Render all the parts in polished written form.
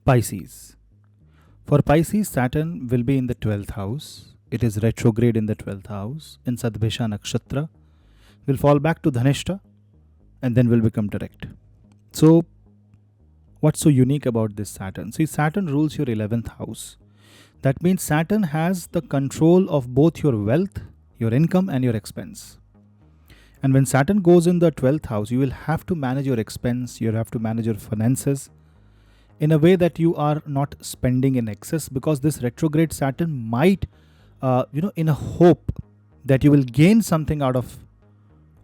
Pisces. For Pisces, Saturn will be in the 12th house. It is retrograde in the 12th house in Sadgamayah nakshatra. Will fall back to Dhanishta and then will become direct. So, what's so unique about this Saturn? See, Saturn rules your 11th house. That means Saturn has the control of both your wealth, your income, and your expense. And when Saturn goes in the 12th house, you will have to manage your expense, you have to manage your finances in a way that you are not spending in excess, because this retrograde Saturn might, in a hope that you will gain something out of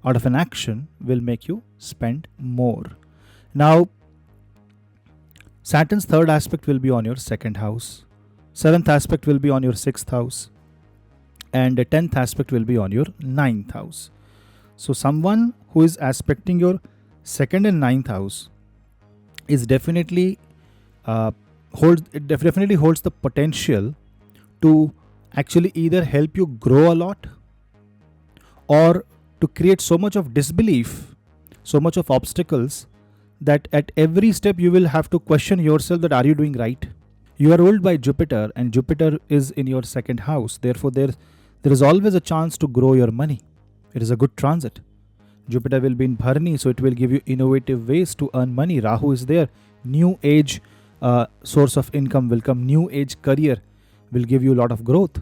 an action, will make you spend more. Now, Saturn's third aspect will be on your second house, seventh aspect will be on your sixth house, and the 10th aspect will be on your ninth house. So someone who is aspecting your second and ninth house is definitely holds the potential to actually either help you grow a lot or to create so much of disbelief, so much of obstacles, that at every step you will have to question yourself that are you doing right? You are ruled by Jupiter, and Jupiter is in your second house. Therefore, there is always a chance to grow your money. It is a good transit. Jupiter will be in Bharani, so it will give you innovative ways to earn money. Rahu is there. New age source of income will come. New age career will give you a lot of growth.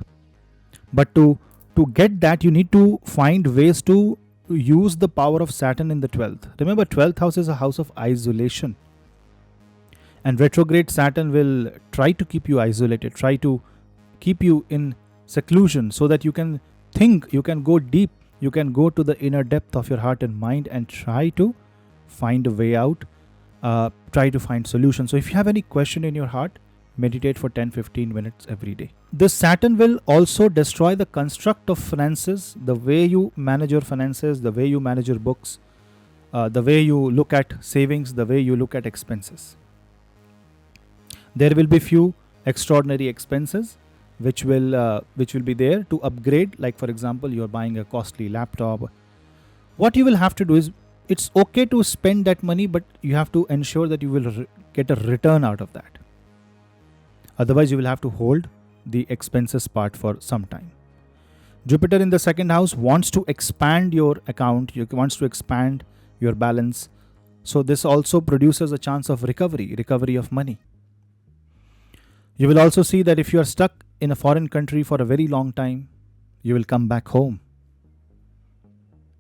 But to get that, you need to find ways to use the power of Saturn in the 12th. Remember, 12th house is a house of isolation. And retrograde Saturn will try to keep you isolated, try to keep you in seclusion so that you can think, you can go deep, you can go to the inner depth of your heart and mind and try to find a way out, try to find solutions. So if you have any question in your heart, meditate for 10-15 minutes every day. This Saturn will also destroy the construct of finances, the way you manage your finances, the way you manage your books, the way you look at savings, the way you look at expenses. There will be few extraordinary expenses which will be there to upgrade. Like for example, you're buying a costly laptop. What you will have to do is, it's okay to spend that money, but you have to ensure that you will get a return out of that. Otherwise, you will have to hold the expenses part for some time. Jupiter in the second house wants to expand your account, wants to expand your balance. So this also produces a chance of recovery of money. You will also see that if you are stuck in a foreign country for a very long time, you will come back home.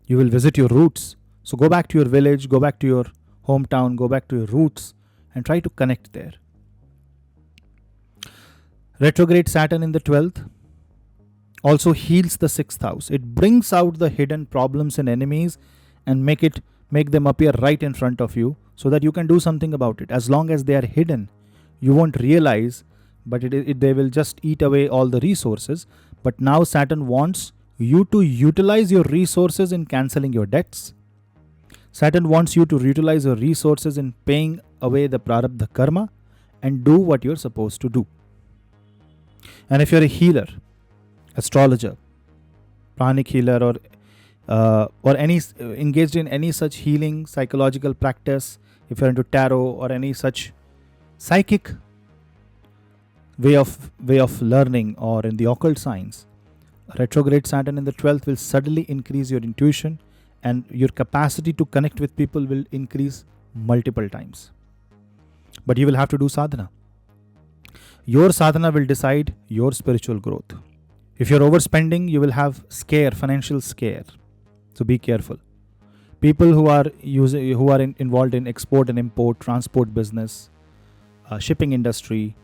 You will visit your roots. So go back to your village, go back to your hometown, go back to your roots and try to connect there. Retrograde Saturn in the 12th also heals the 6th house. It brings out the hidden problems and enemies and make them appear right in front of you so that you can do something about it. As long as they are hidden, you won't realize, but they will just eat away all the resources. But now Saturn wants you to utilize your resources in cancelling your debts. Saturn wants you to utilize your resources in paying away the prarabdha karma and do what you're supposed to do. And if you're a healer, astrologer, pranic healer, or any engaged in any such healing psychological practice, if you're into tarot or any such psychic way of learning, or in the occult science, retrograde Saturn in the 12th will suddenly increase your intuition, and your capacity to connect with people will increase multiple times. But you will have to do sadhana. Your sadhana will decide your spiritual growth. If you're overspending, you will have financial scare. So be careful. People who are involved in export and import, transport business, shipping industry,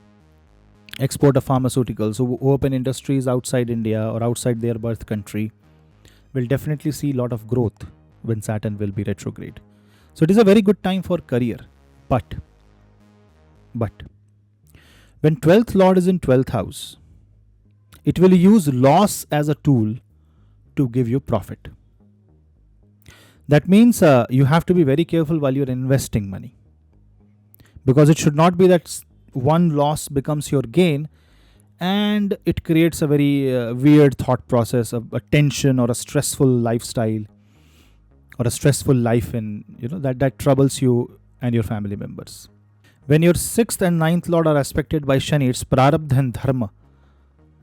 export of pharmaceuticals, who open industries outside India or outside their birth country, will definitely see a lot of growth when Saturn will be retrograde. So it is a very good time for career. But when 12th Lord is in 12th house, it will use loss as a tool to give you profit. That means you have to be very careful while you're investing money, because it should not be that one loss becomes your gain and it creates a very weird thought process of a tension or a stressful lifestyle or a stressful life that troubles you and your family members. When your 6th and 9th lord are aspected by Shani, it's prarabdha and dharma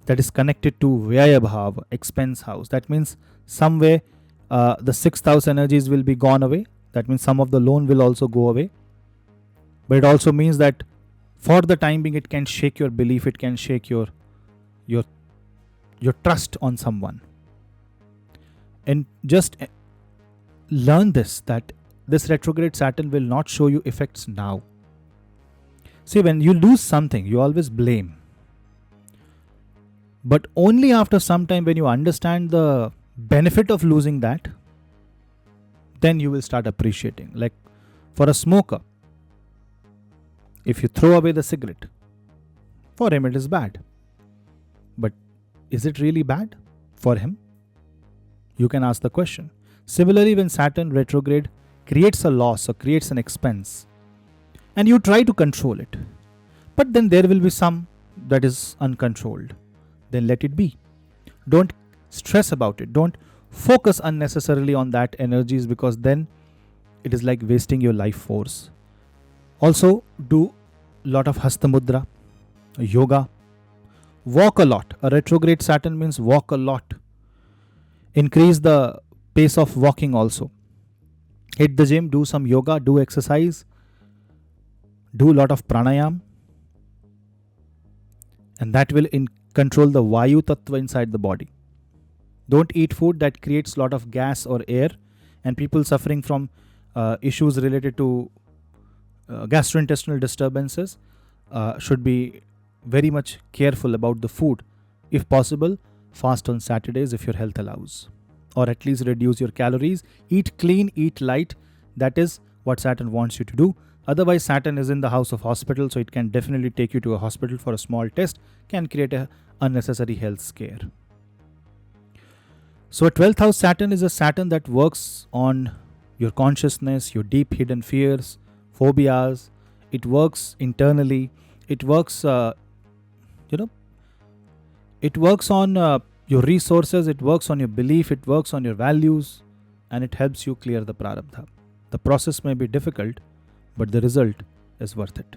that is connected to Vyaya Bhava, expense house. That means somewhere the 6th house energies will be gone away. That means some of the loan will also go away. But it also means that for the time being, it can shake your belief, it can shake your trust on someone. And just learn this, that this retrograde Saturn will not show you effects now. See, when you lose something, you always blame. But only after some time, when you understand the benefit of losing that, then you will start appreciating. Like for a smoker, if you throw away the cigarette, for him it is bad. But is it really bad for him? You can ask the question. Similarly, when Saturn retrograde creates a loss or creates an expense, and you try to control it, but then there will be some that is uncontrolled, then let it be. Don't stress about it. Don't focus unnecessarily on that energies, because then it is like wasting your life force. Also, do a lot of hastamudra, yoga, walk a lot. A retrograde Saturn means walk a lot. Increase the pace of walking also. Hit the gym, do some yoga, do exercise, do a lot of pranayam, and that will control the Vayu Tattva inside the body. Don't eat food that creates a lot of gas or air, and people suffering from issues related to gastrointestinal disturbances should be very much careful about the food. If possible, fast on Saturdays if your health allows, or at least reduce your calories. Eat clean, eat light. That is what Saturn wants you to do. Otherwise, Saturn is in the house of hospital, so it can definitely take you to a hospital for a small test, can create a unnecessary health scare. So a 12th house Saturn is a Saturn that works on your consciousness, your deep hidden fears, phobias. It works internally. It works, it works on your resources. It works on your belief. It works on your values, and it helps you clear the prarabdha. The process may be difficult, but the result is worth it.